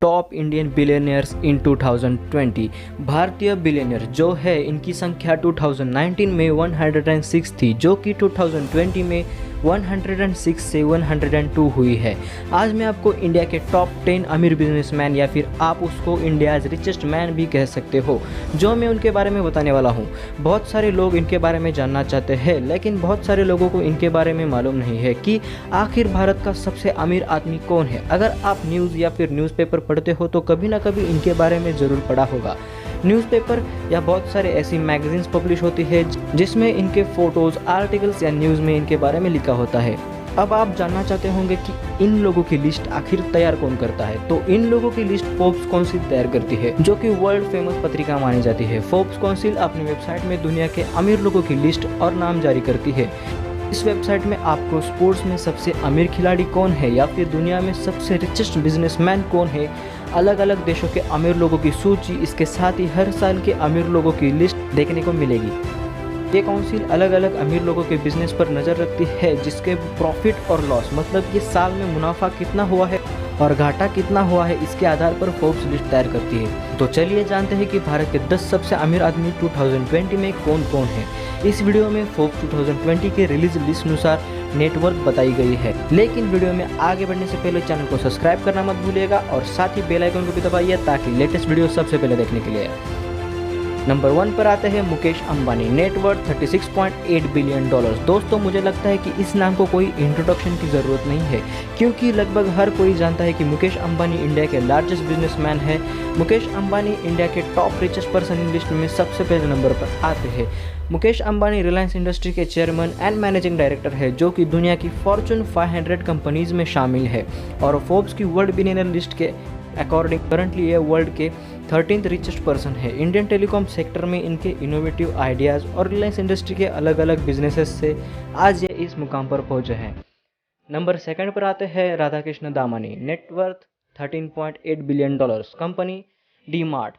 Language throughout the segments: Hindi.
टॉप इंडियन बिलियनियर्स इन 2020। भारतीय बिलियनियर जो है इनकी संख्या 2019 में 106 थी, जो कि 2020 में 106 से 102 हुई है। आज मैं आपको इंडिया के टॉप 10 अमीर बिजनेसमैन या फिर आप उसको इंडियाज रिचेस्ट मैन भी कह सकते हो, जो मैं उनके बारे में बताने वाला हूँ। बहुत सारे लोग इनके बारे में जानना चाहते हैं, लेकिन बहुत सारे लोगों को इनके बारे में मालूम नहीं है कि आखिर भारत का सबसे अमीर आदमी कौन है। अगर आप न्यूज़ या फिर न्यूज़पेपर पढ़ते हो तो कभी ना कभी इनके बारे में ज़रूर पढ़ा होगा। न्यूज़पेपर या बहुत सारे ऐसी मैगजीन्स पब्लिश होती है जिसमें इनके फोटोज़, आर्टिकल्स या न्यूज़ में इनके बारे में लिखा होता है। अब आप जानना चाहते होंगे कि इन लोगों की लिस्ट आखिर तैयार कौन करता है, तो इन लोगों की लिस्ट फोर्ब्स काउंसिल तैयार करती है, जो कि वर्ल्ड फेमस पत्रिका मानी जाती है। फोर्ब्स काउंसिल अपनी वेबसाइट में दुनिया के अमीर लोगों की लिस्ट और नाम जारी करती है। इस वेबसाइट में आपको स्पोर्ट्स में सबसे अमीर खिलाड़ी कौन है या फिर दुनिया में सबसे रिचेस्ट बिजनेसमैन कौन है, अलग अलग देशों के अमीर लोगों की सूची, इसके साथ ही हर साल के अमीर लोगों की लिस्ट देखने को मिलेगी। ये काउंसिल अलग अलग अमीर लोगों के बिजनेस पर नज़र रखती है, जिसके प्रॉफिट और लॉस, मतलब कि साल में मुनाफा कितना हुआ है और घाटा कितना हुआ है, इसके आधार पर फोर्ब्स लिस्ट तैयार करती है। तो चलिए जानते हैं कि भारत के 10 सबसे अमीर आदमी 2020 में कौन कौन है। इस वीडियो में फोर्ब्स 2020 के रिलीज लिस्ट अनुसार नेटवर्क बताई गई है, लेकिन वीडियो में आगे बढ़ने से पहले चैनल को सब्सक्राइब करना मत भूलिएगा और साथ ही बेल आइकन को भी दबाइए ताकि लेटेस्ट वीडियो सबसे पहले देखने के लिए। नंबर 1 पर आते हैं मुकेश अंबानी, नेटवर्थ $36.8 बिलियन। दोस्तों मुझे लगता है कि इस नाम को कोई इंट्रोडक्शन की ज़रूरत नहीं है, क्योंकि लगभग हर कोई जानता है कि मुकेश अंबानी इंडिया के लार्जेस्ट बिजनेसमैन है। मुकेश अंबानी इंडिया के टॉप रिचेस्ट पर्सन लिस्ट में सबसे पहले नंबर पर आते हैं। मुकेश अंबानी रिलायंस इंडस्ट्री के चेयरमैन एंड मैनेजिंग डायरेक्टर है, जो कि दुनिया की फॉर्चून 500 कंपनीज में शामिल है और फोर्ब्स की वर्ल्ड बिलियनियर लिस्ट के अकॉर्डिंग करंटली ये वर्ल्ड के 13th रिचेस्ट पर्सन है। इंडियन टेलीकॉम सेक्टर में इनके इनोवेटिव आइडियाज़ और रिलायंस इंडस्ट्री के अलग अलग बिजनेसेस से आज ये इस मुकाम पर पहुंचे हैं। नंबर 2 पर आते हैं Radhakrishna Damani, net $13.8 billion. Company DMart,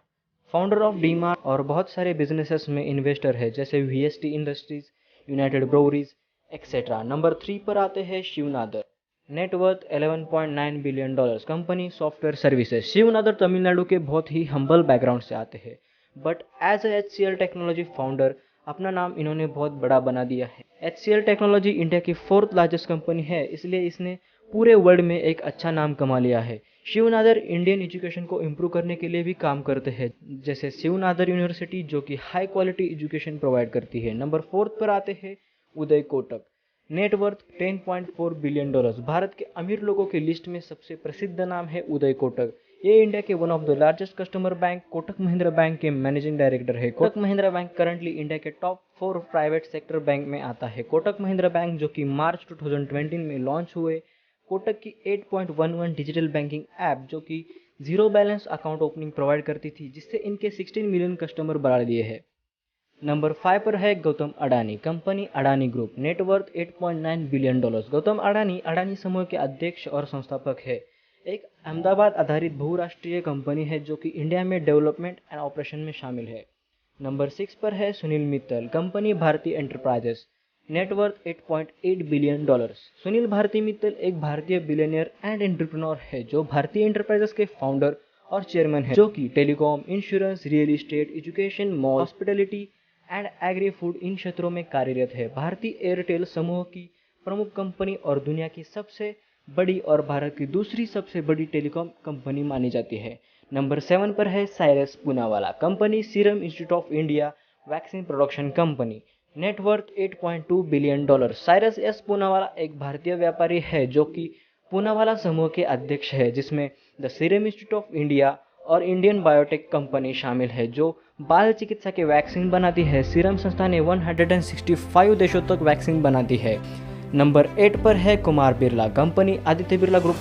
founder of DMart और बहुत सारे बिजनेसेस में इन्वेस्टर है, जैसे VST industries, United Breweries etcetera. Number 3 पर आते हैं Shiv Nadar, net $11.9 billion. Company software services. Shiv Nadar Tamil Nadu के बहुत ही हम्बल बैकग्राउंड से आते हैं, but as a HCL technology founder अपना नाम इन्होंने बहुत बड़ा बना दिया है। HCL टेक्नोलॉजी इंडिया की 4th लार्जेस्ट कंपनी है, इसलिए इसने पूरे वर्ल्ड में एक अच्छा नाम कमा लिया है। शिवनादर इंडियन एजुकेशन को इम्प्रूव करने के लिए भी काम करते हैं, जैसे शिवनादर यूनिवर्सिटी, जो कि हाई क्वालिटी एजुकेशन प्रोवाइड करती है। नंबर 4 पर आते हैं उदय कोटक, नेटवर्थ $10.4 बिलियन। भारत के अमीर लोगों की लिस्ट में सबसे प्रसिद्ध नाम है उदय कोटक। ये इंडिया के one of the largest customer bank Kotak Mahindra bank के मैनेजिंग डायरेक्टर है। Kotak Mahindra bank currently India के टॉप 4 प्राइवेट सेक्टर बैंक में आता है। कोटक महिंद्रा बैंक, जो कि मार्च 2020 में लॉन्च हुए, कोटक की 8.11 डिजिटल बैंकिंग ऐप, जो कि zero balance account opening provide करती थी, जिससे इनके 16 मिलियन कस्टमर बढ़ा दिए हैं। नंबर 5 पर है Gautam Adani, company Adani group, net worth $8.9 billion. Gautam Adani समूह के अध्यक्ष और संस्थापक है। एक अहमदाबाद आधारित बहुराष्ट्रीय कंपनी है, जो कि इंडिया में डेवलपमेंट एंड ऑपरेशन में शामिल है। नंबर 6 पर है Sunil Mittal, company Bharti enterprises, net worth $8.8 billion. Sunil Bharti Mittal एक भारतीय बिलियनियर एंड एंटरप्रेन्योर है, जो भारतीय एंटरप्राइजेस के फाउंडर और चेयरमैन है, जो कि telecom, insurance, real estate, education, mall, hospitality and agri food in क्षेत्रों में कार्यरत है। भारतीय एयरटेल समूह की प्रमुख कंपनी और दुनिया की सबसे बड़ी और भारत की दूसरी सबसे बड़ी टेलीकॉम कंपनी मानी जाती है। नंबर 7 पर है Cyrus Poonawalla, company serum institute of India vaccine production company, net worth $8.2 billion. Cyrus S Poonawalla एक भारतीय व्यापारी है, जो कि पूनावाला समूह के अध्यक्ष है, जिसमें the serum institute of India और इंडियन बायोटेक कंपनी शामिल है, जो बाल चिकित्सा के वैक्सीन बनाती है। सीरम संस्था ने 165 देशों तक वैक्सीन बनाती है। नंबर 8 पर है Kumar Birla, company Aditya Birla group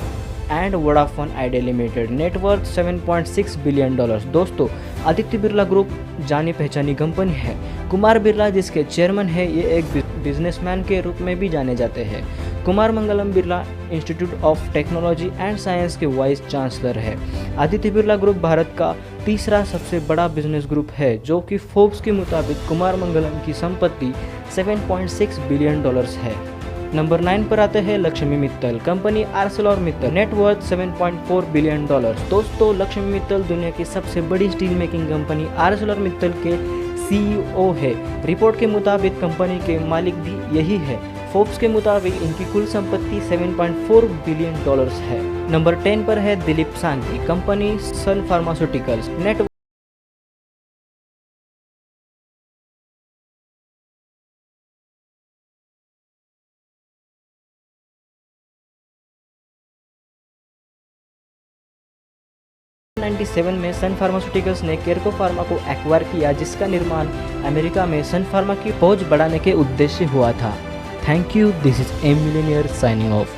and Vodafone idea limited, net worth $7.6 billion. दोस्तों आदित्य बिरला ग्रुप जानी पहचानी कंपनी है। कुमार बिरला जिसके चेयरमैन है, ये एक बिजनेसमैन के रूप में भी जाने जाते हैं। Kumar Mangalam Birla institute of technology and science के वाइस चांसलर है। आदित्य बिरला ग्रुप भारत का तीसरा सबसे बड़ा बिजनेस ग्रुप है, जो कि फोर्ब्स के मुताबिक कुमार मंगलम की संपत्ति $7.6 बिलियन है। नंबर 9 पर आते हैं Lakshmi Mittal. Company ArcelorMittal, net worth $7.4 billion. दोस्तों, लक्ष्मी मित्तल दुनिया की सबसे बड़ी स्टील मेकिंग कंपनी आर्सेलरमित्तल के CEO है। रिपोर्ट के मुताबिक कंपनी के मालिक भी यही है। फोर्ब्स के मुताबिक इनकी कुल संपत्ति $7.4 बिलियन है। नंबर 10 पर है दिलीप सांघी। कंपनी सन फार्मास्यूटिकल्स, नेट में सन फार्मास्यूटिकल्स ने केरको फार्मा को एक्वायर किया, जिसका निर्माण अमेरिका में सन फार्मा की पहुंच बढ़ाने के उद्देश्य हुआ था। Thank you. This is a millionaire signing off.